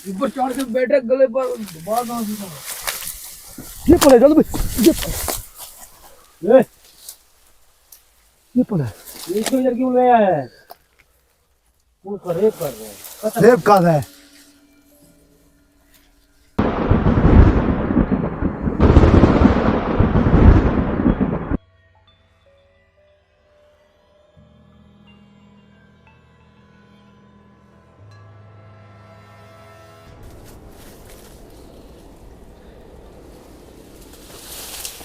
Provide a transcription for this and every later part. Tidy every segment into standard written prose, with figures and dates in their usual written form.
ऊपर चढ़ के बैठे गले पर बाल कहां से था? ये पड़े जल्दी ये पड़े ये इसको इधर क्यों ले आया है? वो करे कर रहा है। सेब का है।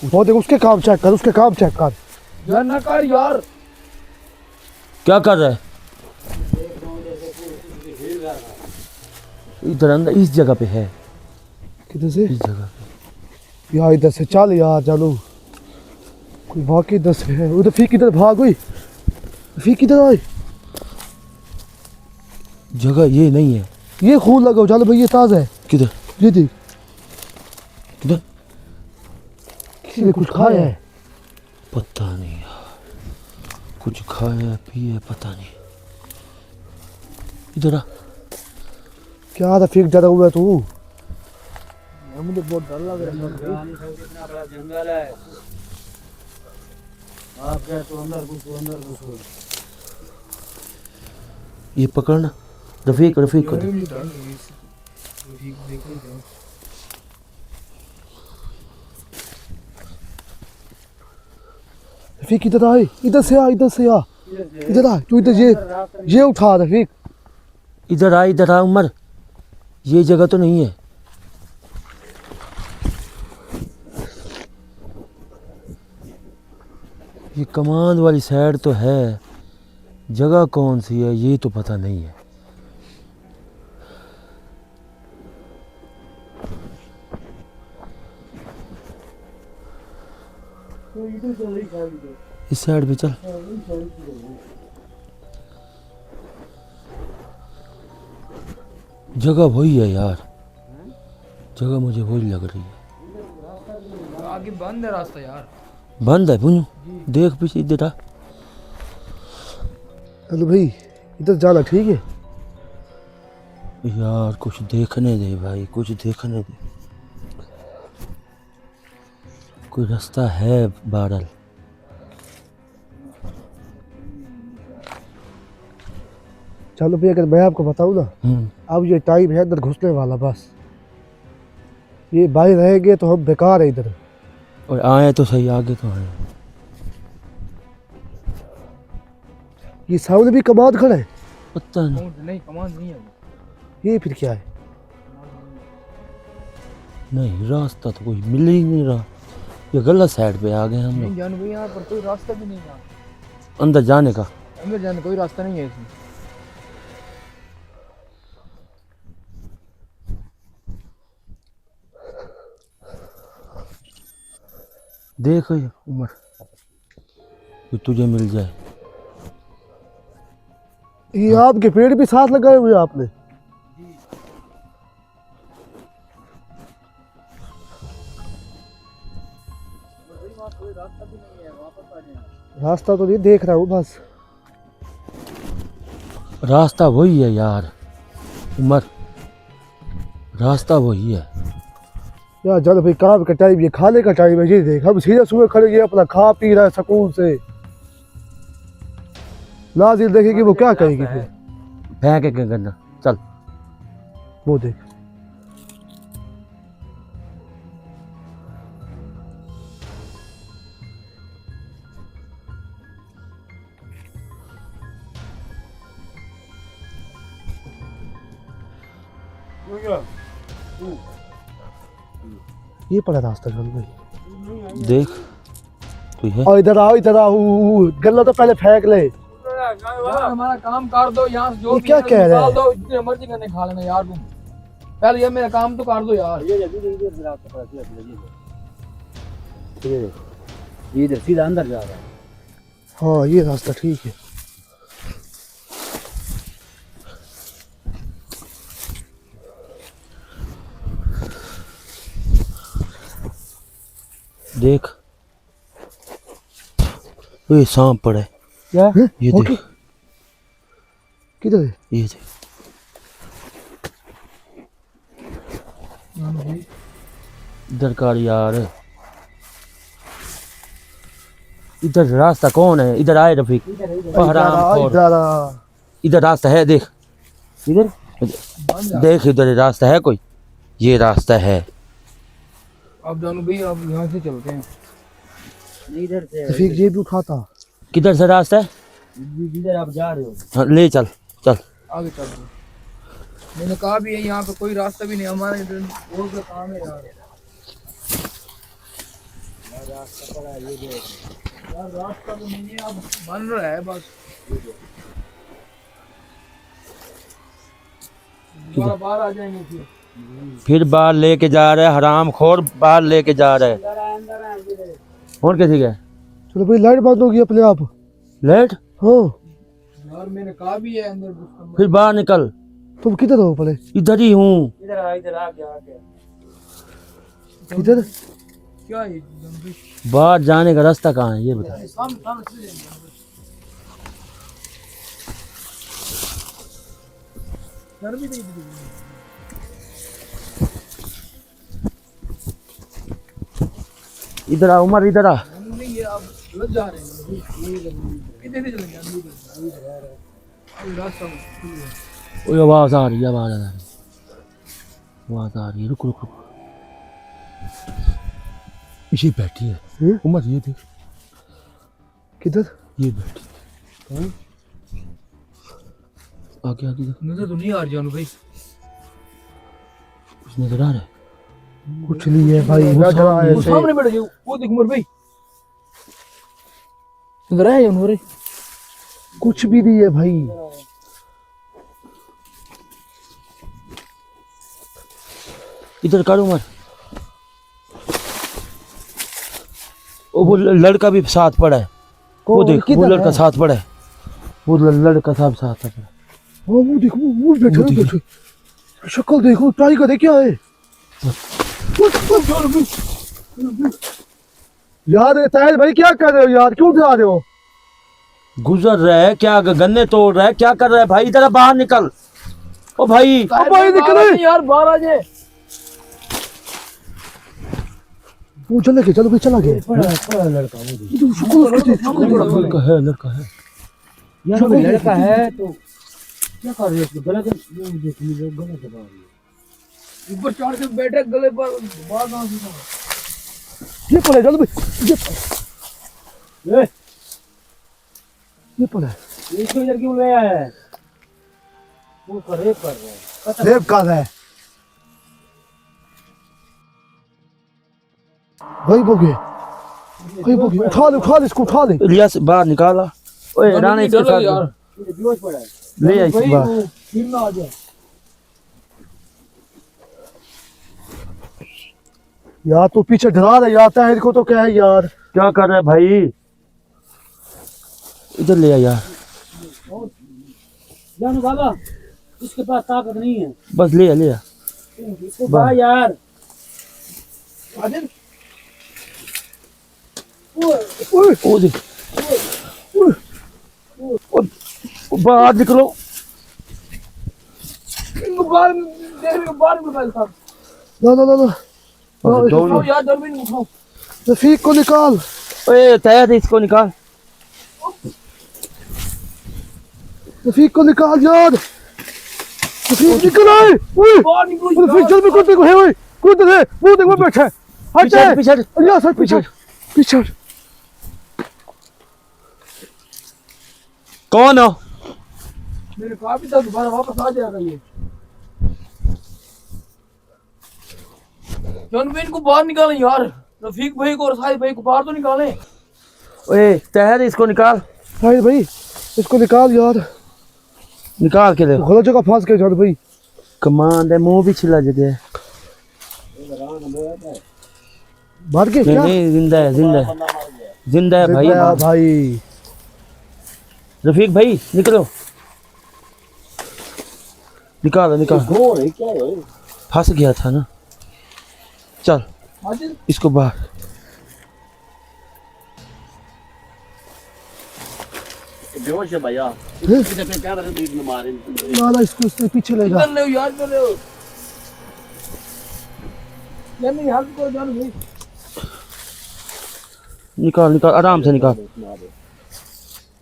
वो देख उसके काम चेक कर, उसके काम चेक कर। यार ना कर यार। क्या कर रहा है? इधर अंदर इस जगह पे है। किधर से? इस जगह पे। यार इधर से चल यार, चलो कोई वाकई इधर से है। उधर फीक इधर भाग गई, फीक इधर आई। जगह ये नहीं है। ये खून लगाओ, चलो भाई ये ताजा है। किधर? ये देख, किधर? किसी ने कुछ खाया है। पता नहीं यार, कुछ खाया पिया पता नहीं। इधर आ। क्या था फीक डरा हुआ है तू? मुझे बहुत डर लग रहा है। इतना बड़ा जंगल है। आप क्या तो अंदर घुसो। ये पकड़ना। रफीक को दे। फीक इधर आई, इधर से आ, इधर से आ, इधर आ तू। इधर ये उठा रफीक। इधर आ उमर। ये जगह तो नहीं है। ये कमांड वाली साइड तो है, जगह कौन सी है ये तो पता नहीं है। इस साइड पे चल। जगह वही है यार, जगह मुझे वही लग रही है। आगे बंद है रास्ता यार। बंद है पुन्नू, देख पीछे इधर आ। हेलो भाई, इधर जाना ठीक है यार कुछ देखने दे भाई, कुछ देखने दे। कोई रास्ता है बादल? चलो भैया, अगर मैं आपको बताऊँ ना, अब ये टाइम है इधर घुसने वाला। बस ये बाहर रहेंगे तो हम बेकार है इधर। और आए तो सही, आगे तो आए। ये सामने भी कमाद खड़ा है। पता नहीं। नहीं कमांड नहीं है। ये फिर क्या है? नहीं रास्ता तो कोई मिल ही नहीं रहा। ये गलत साइड पे आ गए हम लोग। जान भाई यहाँ पर कोई रास्ता भी नहीं है। अंदर जाने का अंदर जाने कोई रास्ता नहीं है इसमें। देख उमर, कोई तुझे मिल जाए। ये आपके पेड़ भी साथ लगाए हुए आपने? रास्ता तो नहीं देख रहा हूँ बस। रास्ता वही है यार उमर, रास्ता वही है यार। चल भाई, काम का टाइम, ये खाने का टाइम है। ये देख, हम सीधे सुबह खड़े, ये अपना खा पी रहा है सुकून से। नाज़िर देखेगी वो क्या कहेगी फिर? फेंक के क्या करना, चल। वो देख, ये पड़ा रास्ता। चल भाई देख कोई है। और इधर आओ, इधर आओ। गल्ला तो पहले फेंक ले। यार हमारा काम कर दो यहाँ से, जो ये भी क्या है कह रहा है? निकाल दो, जितने मर्जी करने खा लेना यार तुम। पहले ये मेरा काम तो कर दो यार। ये इधर सीधा अंदर जा रहा है। हाँ ये रास्ता ठीक है। देख ये सांप पड़ा है। क्या? ये ओके। देख, किधर है? ये देख। इधर कर यार, इधर रास्ता कौन है? इधर आए रफीक। हरामखोर। इधर रास्ता है, देख इधर देख, इधर रास्ता है कोई? ये रास्ता है। अब जानू भाई अब यहाँ से चलते हैं। इधर से रफीक ये भी उठाता। किधर से रास्ता है? जिधर आप जा रहे हो हाँ, ले चल चल। आगे चल दो। मैंने कहा भी है यहाँ पे कोई रास्ता भी नहीं, हमारे इधर रोड पे काम है यार। रास्ता पड़ा है, ये देख यार, रास्ता तो नहीं है, अब बन रहा है बस। दोबारा बाहर आ जाएंगे फिर बाहर लेके जा रहे, हरामखोर बाहर लेके जा रहे। और कैसे गए? चलो भाई लाइट बंद होगी अपने आप। लेट हाँ यार, मैंने कहा भी है अंदर। फिर बाहर निकल। तुम किधर हो पहले? इधर ही हूँ। इधर आ गया किधर? क्या है बाहर जाने का रास्ता कहाँ है ये बता। इधर आ उमर, इधर आ। नहीं, ये आप गलत जा रहे हैं। किधर से चलेंगे? रास्ता ओए आवाज आ रही है, आवाज आ रही है, आवाज आ रही है। रुक रुक रुक, ये बैठी है उमर, ये देख। किधर? ये बैठी है। आगे आगे देख। नजर तो नहीं आ रही जानू भाई। कुछ नजर आ रहा है? कुछ नहीं है भाई। वो सामने बैठ गए, वो देख उमर भाई। नजर आया जानू? कुछ भी नहीं है भाई। इधर कर उमर। वो लड़का भी साथ पड़ा है। वो देख, वो लड़का साथ पड़ा है। वो लड़का साथ पड़ा है। वो देख, वो बैठा है। शक्ल देखो, ट्राई करे क्या है यार। ताहिर भाई क्या कर रहे हो यार? क्यों उठा रहे हो? गुजर रहा है क्या? गन्ने तोड़ रहा है क्या? कर रहा है भाई? इधर बाहर निकल। ओ भाई, भाई निकल यार, बाहर आ जाए। वो चला गया। चलो भाई चला गया। लड़का है, लड़का है यार। लड़का है तो क्या कर रहे हो? गलत गलत दबा रही है। ऊपर चढ़ के बैठे गले पर बात ना सुनो। ये पड़ा। चलो भाई ये पड़ा। इसको इधर क्यों ले आया है? वो करे कर रहा है। रेप कर है भाई। बोगे भाई, बोगे उठा ले इसको, उठा ले। इलियास बाहर निकाला। ओए राणा इसके साथ यार, बेहोश पड़ा है। ले आई भाई बाहर। वो फिर ना आ जाए यार। तू पीछे डरा रहा यार। ताहिर को तो क्या है यार? क्या कर रहा है भाई? इधर ले आ यार। जानू बाबा, इसके पास ताकत नहीं है। बस ले आ ले आ। इसको कहा यार। ओ देख, बाहर निकलो। इनको बाहर देख रहे, बाहर निकाल साहब। ना उठाओ यार, दरमिन उठाओ। रफीक को निकाल। ओए तैयार है, इसको निकाल। रफीक को निकाल यार। रफीक निकल आए। बाहर निकलो। रफीक जल्दी कूद देखो है। ओए कूद दे। वो देख वो बैठा है। हट पीछे अल्लाह सर पीछे पीछे। कौन हो? मेरे कहा भी था दोबारा वापस आ जाएगा ये। जनबीन को बाहर निकालें यार। रफीक भाई को और साहिब भाई को बाहर तो निकालें। ओए तैयार है, इसको निकाल। ताहिर भाई इसको निकाल यार। निकाल के देखो। गलत जगह फंस गए जान भाई। कमांड है, मुंह भी छिला जगह है। मार के क्या? नहीं, जिंदा है, जिंदा है, जिंदा है भाई। भाई रफीक भाई निकलो, निकालो निकालो। फंस गया था ना। चल इसको बाहर। बेहोश है भैया। मारा इसको, इसने पीछे ले जा। यार यार नहीं हेल्प करो जान भाई। निकाल निकाल आराम से निकाल।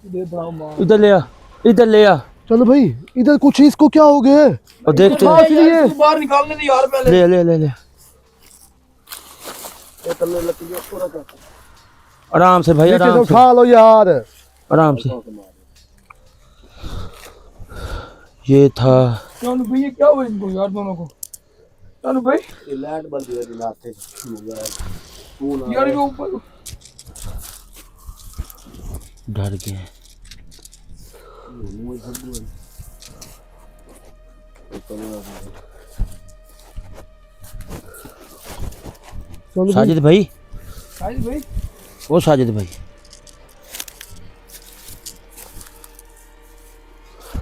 दे दो मां। इधर ले आ, इधर ले आ। चलो भाई इधर कुछ है, इसको क्या हो गया है? और देखते हाँ, हैं। यार, इसको बाहर निकालने दे यार पहले। ले ले ले ले आराम से भाई, नीचे से आराम से, उठा लो यार। आराम से। ये था जान भाई ये क्या हुआ इनको यार दोनों को? जान भाई लाइट बंद हुई दिलाते यार ये ऊपर डर गए। चलो साजिद भाई, साहिल भाई वो साजिद भाई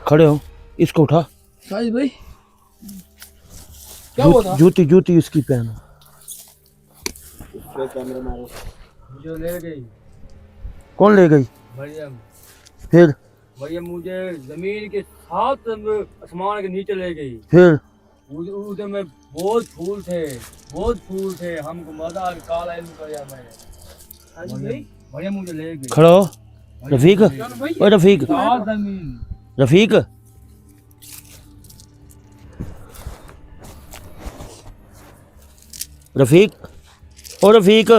खड़े हो, इसको उठा। साहिल भाई क्या हुआ था? जूती जूती उसकी पहनो। कैमरे मारो। मुझे ले गई कौन ले गई? मरियम। फिर मरियम मुझे जमीन के साथ आसमान के नीचे ले गई। फिर उधर में बहुत फूल थे, हमको मजा आ गया, काला इल्म कर दिया मैंने। मरियम मुझे ले गई। खड़ो रफीक, ओ रफीक, सात जमीन रफीक रफीक, ओ रफीक।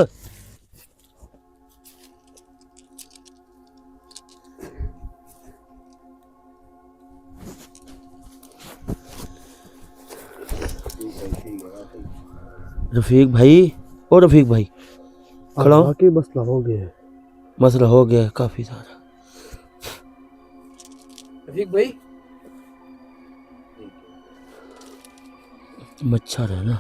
रफीक भाई, ओ रफीक भाई खड़ा हो। बाकी मसला हो गया है। मसला हो गया है काफी सारा। रफीक भाई मच्छर है ना।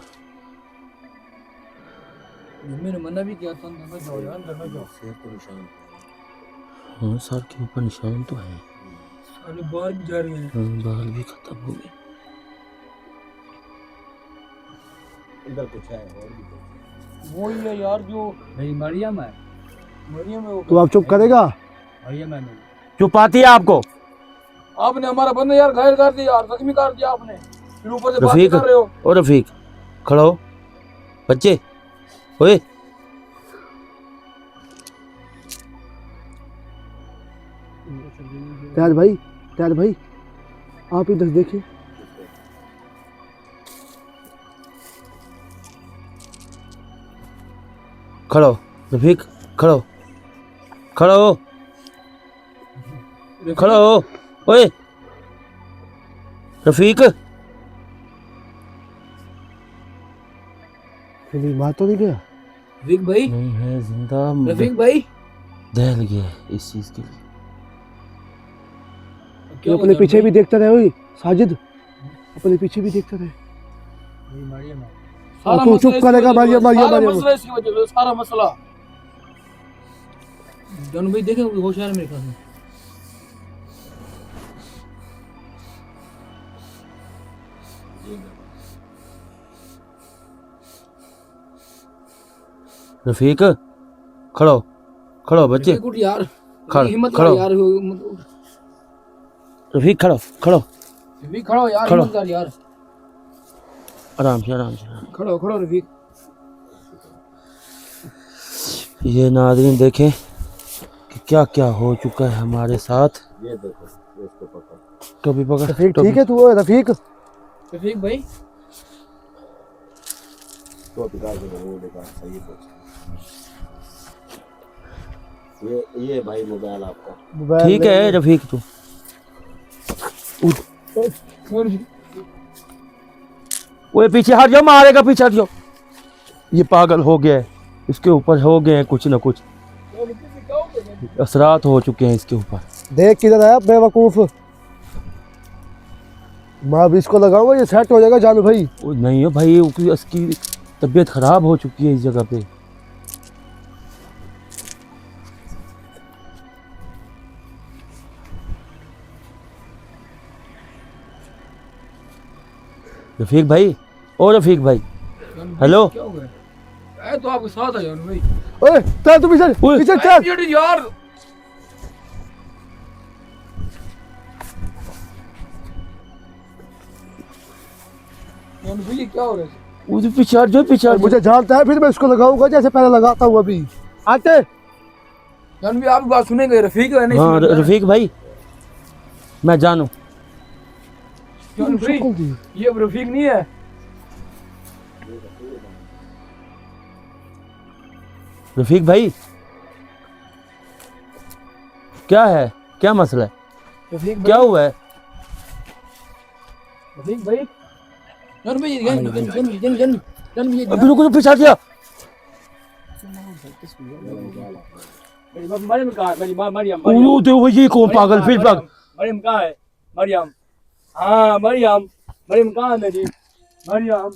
मैंने मना भी किया था अंदर जाओ यार, अंदर मत जाओ। हाँ सर के ऊपर निशान तो है। सारे बाहर भी जा रहे हैं। हाँ, बाल भी खत्म हो गए। इधर कुछ है और भी कुछ। वो ही है यार जो नहीं मरियम है। मरियम है वो। तो आप चुप करेगा? मरियम है नहीं। चुप आती है आपको? आपने हमारा बंदा यार घायल कर दिया यार, जख्मी कर दिया आपने, फिर ऊपर से बात रफीक, कर रहे हो। ओ रफीक खड़ा हो। बच्चे ओए त्याज भाई आप इधर देखिए। खड़ो रफीक, खड़ो खड़ो खड़ो। ओए रफीक, कहीं मार तो नहीं गया? रफीक भाई, नहीं है जिंदा। रफीक भाई दहल गया इस चीज के लिए। तो अपने पीछे भी देखते रहे। ओए साजिद अपने पीछे भी देखते रहे। मरियम है। तू चुप करेगा? मरियम मरियम सारा मरियम मसला इसकी वजह से, सारा मसला। जान भाई देखे होशियार मेरे ख्याल में। रफीक खड़ो खड़ो बच्चे, कुछ यार खड़- हिम्मत खड़ो। कर यार, रफीक खड़ो खड़ो रफीक खड़ो यार, खड़ो। हिम्मत कर यार, आराम से आराम से। खड़ो खड़ो रफीक। ये नाज़रीन देखें कि क्या क्या हो चुका है हमारे साथ। ये देखो इसको पकड़। कभी पकड़ रफीक ठीक है तू? रफीक रफीक भाई तो अधिकार के वो देखा सही कुछ। ये भाई मोबाइल आपका। मोबाइल ठीक है रफीक तू वो पीछे हट जाओ, मारेगा पीछे हट जाओ। ये पागल हो गया है, इसके ऊपर हो गए हैं कुछ ना कुछ असरात हो चुके हैं इसके ऊपर। देख किधर आया बेवकूफ। मैं भी इसको लगाऊंगा, ये सेट हो जाएगा जानू भाई। वो नहीं है भाई, उसकी तबीयत खराब हो चुकी है इस जगह पे। रफीक भाई, ओ रफीक भाई हेलो। क्या हो गया? मैं तो आपके साथ आया हूं भाई। ओए चल तू पीछे ओए, पीछे चल। यार यार भाई ये क्या हो रहा है? उधर पीछे हट जाओ, पीछे हट जाओ। मुझे जानता है, फिर मैं इसको लगाऊंगा जैसे पहले लगाता हूँ अभी। आते जान भी आप बात सुनेंगे, रफीक है नहीं? हाँ रफीक भाई, मैं जानू। जान भाई, ये रफीक नहीं है? रफीक भाई क्या है, क्या मसला है, रफीक क्या हुआ है? रफीक भाई, जान भाई, जान भाई, अभी रुको, पीछे हट गया। मरियम कहाँ है? मेरी माँ मरियम। वो देखो ये कौन पागल, फिर पागल। मरियम कहाँ है? मरियम, हाँ मरियम, मरियम कहाँ है मेरी? मरियम,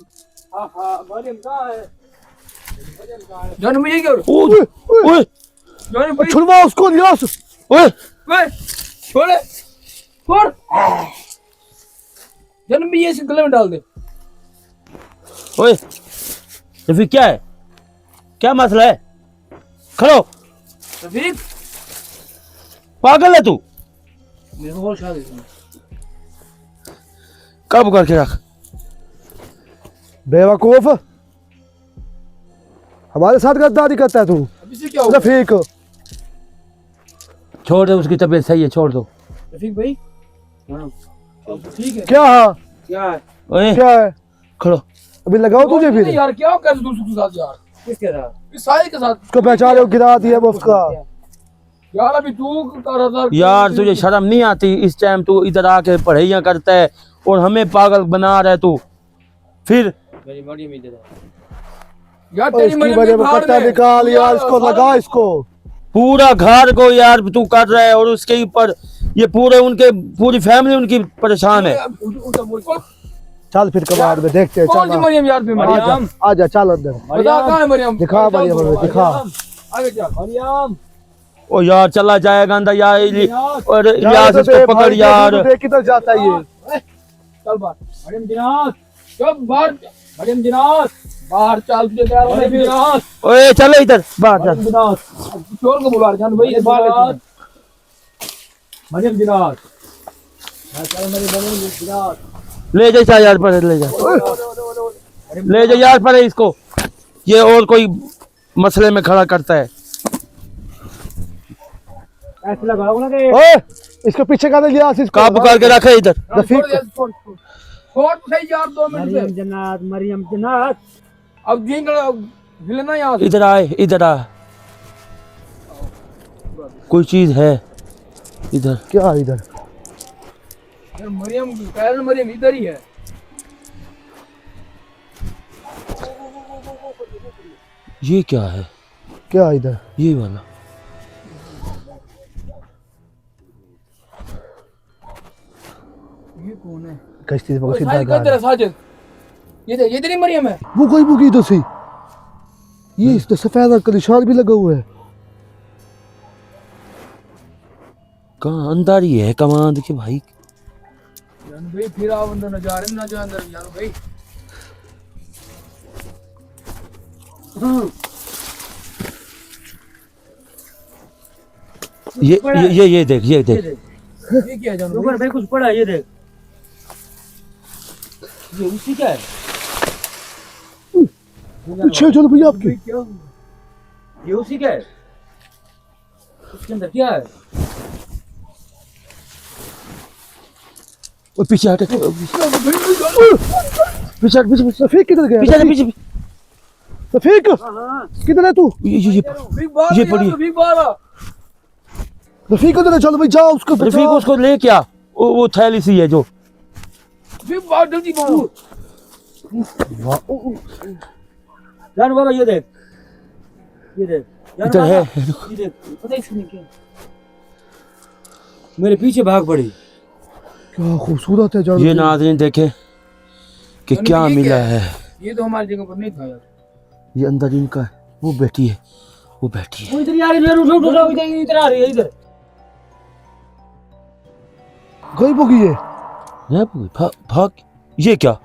हाँ हाँ मरियम कहाँ है? मरियम कहाँ है? जान भाई, ये क्या? ओए ओए जान भाई, छुड़वा उसको, नियास। ओए वे, छोड़, छोड़। जान भाई, ये इसे गले में डाल दे। ओए रफीक क्या है, क्या मसला है? खड़ो, रफीक, पागल है तू? मेरे को होश आ गई। काबू करके रख। बेवकूफ, हमारे साथ गद्दारी करता है तू। अभी से क्या हुआ? रफीक, छोड़ दो, उसकी तबीयत सही है, छोड़ दो। रफीक भाई, हाँ, अब ठीक है। क्या हाँ? क्या है? ओए क्या है? खड़ो। अभी लगाओ तुझे फिर। यार क्या कर दूसरे के साथ यार? किसके साथ? इस सारे के साथ। उसको बेचारे को गिरा दिया वो उसका। यार अभी तू कर रहा था यार तुझे शर्म नहीं आती? इस टाइम तू इधर आके पढ़ाइयाँ करता है और हमें पागल बना रहा है तू। फिर मेरी मरियम इधर है यार, और तेरी इसकी मरियम वजह के में भाड़ कट्टा में। निकाल यार, इसको लगा इसको। पूरा घर को यार तू कर रहा है और उसके ऊपर ये पूरे उनके पूरी फैमिली उनकी परेशान है। चल फिर कबाड़ में देखते हैं। कौन सी चल मरियम यार? पे मरियम, आजा, चल अंदर। बता कहाँ है मरियम? दिखा मरियम हमें, दिखा। आगे चल मरियम। ओ यार चला जाएगा अंदर यार, और यार इलियास तो इसको पकड़ यार। देख किधर जाता है ये। चल बाहर मरियम जिनात, चल बाहर मरियम जिनात, बाहर चल, तुझे तैयार होने की जिनात। ओए चले इधर बाहर मरियम चल। जिनात, चोर को बुला जान भाई, बाहर मरियम जिनात। चल मेरी मरियम जिनात, ले जा यार, पर ले जा, ले जा यार पर इसको, ये और कोई मसले में खड़ा करता है। ऐसे लगाओ ना कि ओए इसको पीछे कर लिया, इसको काबू करके रखे इधर। छोड़ दे, छोड़ सही यार, 2 मिनट मरियम से। जन्नत, मरियम जन्नत। अब हिलना यहाँ से। इधर आए, इधर आ, कोई चीज है इधर। क्या इधर? यार मरियम, पैरन मरियम इधर ही है। ये क्या है? क्या इधर? ये वाला ये कौन है? कश्ती से बहुत सीधा साजिद जा किधर है? साजिद, ये तेरी मरियम है। वो कोई बुकी इधर से। ये इसने सफेद का निशान भी लगा हुआ है। कहाँ? अंदर ही है कमांड के भाई। जान भाई फिर आओ अंदर, न जा रहे ना जा अंदर जान भाई। ये देख, ये देख। ये क्या है जान भाई? ऊपर भाई कुछ पड़ा है, ये देख। ये उसी का है। पीछे चलो भैया आपके। क्या हुआ? ये उसी का है। उसके अंदर क्या है? और पीछे हटे, पीछे हट, पीछे रफीक किधर गया? पीछे पीछे। रफीक किधर है तू? ये पड़ी। रफीक बाहर आ। रफीक किधर है? चलो भाई जाओ उसको रफीक बचाओ। उसको ले क्या? वो थैली सी है जो। रफीक बाहर, जल्दी बाहर। जान बाबा ये देख, ये देख। जान इधर है। बाबा, ये देख। पता है इसने क्या? मेरे पीछे भाग पड़ी। क्या खूबसूरत है जान। ये नाज़रीन देखे कि जान क्या ये मिला क्या है। ये तो हमारी जगह पर नहीं था यार। ये अंदर इनका है, वो बैठी है, वो बैठी है। वो इधर आ रही है, उठ इधर आ रही है, इधर। गई बुकी ये। भाग भाग। ये क्या?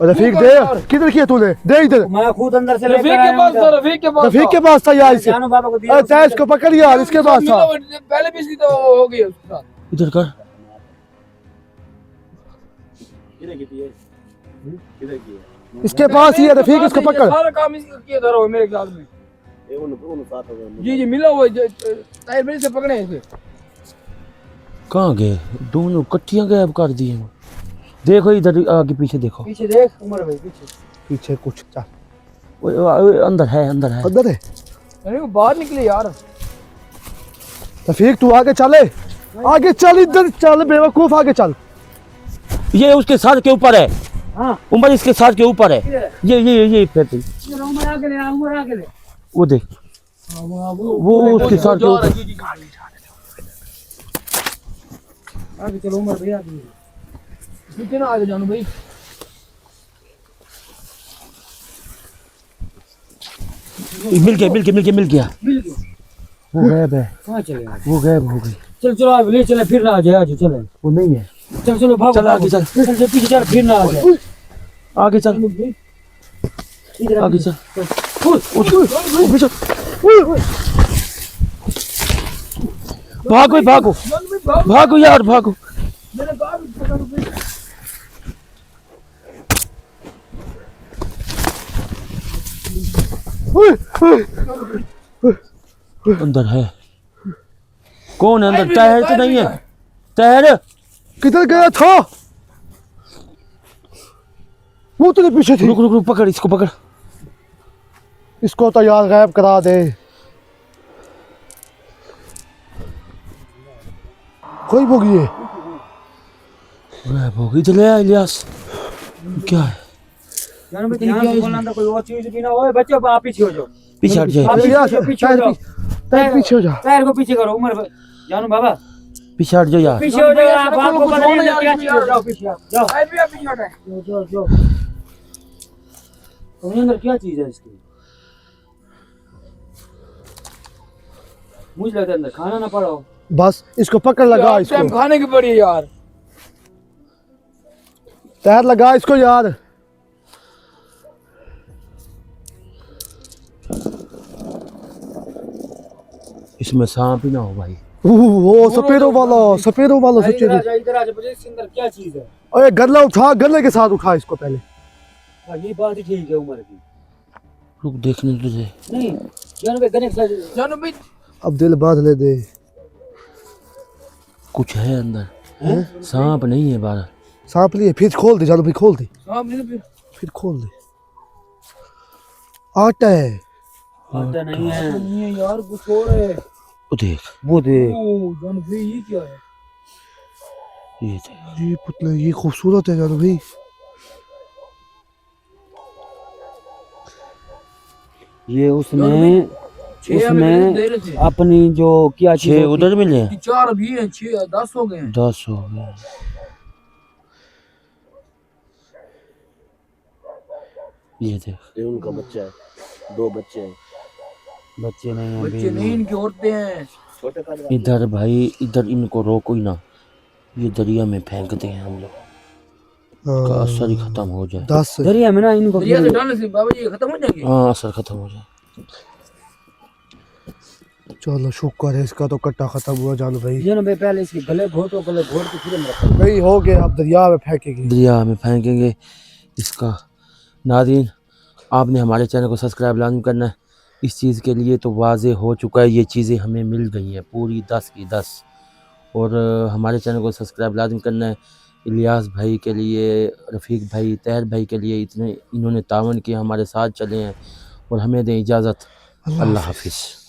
रफीक दे, किधर किया तूने? दे इधर। मैं खुद अंदर से रफीक लेकर के आया पास हूं। था, रफीक के पास रफीक था। के पास था यार इसे। जानू बाबा को दिया। अच्छा इसको पकड़ यार, इसके पास था। पहले भी इसकी तो हो गई उसके साथ। इधर कर। किधर किया इसके पास ही है रफीक, इसको पकड़। सारा काम इसका किया धरो मेरे ख्याल में। ये उन साथ हो गए जी जी मिला हुआ टायर मेरे से पकड़े हैं इसे। कहाँ गए दोनों, कट्टियां गायब कर दी हैं। देखो इधर आगे पीछे देखो, पीछे देख उमर भाई पीछे। पीछे कुछ चल, ओए, अंदर है, अंदर है। अंदर है। अरे वो बाहर निकले यार। रफीक तू आगे चले, आगे चल, इधर चल बेवकूफ, आगे चल। ये उसके साथ के ऊपर है। हाँ उमर इसके साथ के ऊपर है। ये फिर उमर आगे ले, उमर आगे ले। वो देख, वो उसके साथ के ऊपर। आगे चलो उमर भाई आगे। पीछे ना आगे जानू भाई। मिल गया। मिल गया। वो गायब है, कहाँ चले यार? वो गायब हो गई। चल चलो आगे ले चले, फिर ना आ जाए। आज चले, वो नहीं है। चल चलो भागो। चल आगे चल, चल चल पीछे चल, फिर ना आ जाए। आगे चल, इधर आगे चल। भागो यार, भागो। मैंने कहा भी पकड़ लो। अंदर है, कौन है अंदर? टहर तो नहीं है? टहर किधर गया था? वो तो पीछे थी। रुक, पकड़ इसको, पकड़। इसको तो यार गायब करा दे। कोई बोगी है। गायब हो गई। चले इलियास, क्या है? जानो भाई ध्यान से बोलना, अंदर कोई और चीज भी ना हो। बच्चों आप पीछे हो जाओ, पीछे हट जाए, आप इलियास, पीछे हो जाओ। टायर पीछे हो जा। पैर को पीछे करो उमर भाई। जानो बाबा पीछे हट जाओ यार। पीछे हो जाओ। आप आपको पता नहीं है क्या चीज है। जाओ पीछे, आप जाओ। पीछे हटो, जाओ। तुम्हारे अंदर क्या चीज है इसकी? मुझे लगता है अंदर खाना ना पड़ा हो। बस इसको पकड़, लगा इसको। खाने की पड़ी है यार। टायर लगा इसको यार। इसमें सांप ही ना हो भाई। वो सपेरों वाला सच्चे। इधर आ जा बजे। इसके अंदर क्या चीज है? अरे गल्ला उठा, गले के साथ उठा इसको पहले। हाँ ये बात ही ठीक है उमर की। रुक, देखने तुझे। नहीं जानो भाई गणेश जानो भाई। अब दिल बांध ले दे। कुछ है अंदर, सांप नहीं है बाहर। सांप लिए, फिर खोल दे, चलो फिर खोल दे, सांप नहीं फिर खोल दे। आटा है। आता नहीं है यार, कुछ और है। वो देख, ओ जानो भाई ये क्या है? ये देख। ये पुतले, ये खूबसूरत है जानो भाई। ये उसने अपनी जो क्या चीज 6 उधर मिले हैं, 4 अभी हैं, 6 10 हो गए हैं। 10 हो गए। ये देख, ये उनका बच्चा है, 2 बच्चे हैं। बच्चे नहीं हैं, बच्चे नहीं, इनकी औरतें हैं। छोटे का इधर भाई, इधर इनको रोको ही ना। ये दरिया में फेंक दे हम लोग, का असर ही खत्म हो जाए। 10 दरिया में ना इनको दरिया से डालने से बाबा जी खत्म हो जाएंगे। हाँ, असर खत्म हो जाए। चलो शुक्र है, इसका तो कट्टा खत्म हुआ जानो भाई। जानो भाई पहले इसके गले घोट के फिर हम रखो। भाई हो गया, अब दरिया में फेंकेंगे। दरिया में फेंकेंगे इसका। नाज़रीन, आपने हमारे चैनल को सब्सक्राइब लाजमी करना है। इस चीज़ के लिए तो वाज़े हो चुका है, ये चीज़ें हमें मिल गई हैं पूरी 10 की 10। और हमारे चैनल को सब्सक्राइब लाजमी करना है। इलियास भाई के लिए, रफ़ीक भाई, तहर भाई के लिए इन्होंने तावन किया, हमारे साथ चले हैं। और हमें दें इजाज़त। अल्लाह हाफिज़।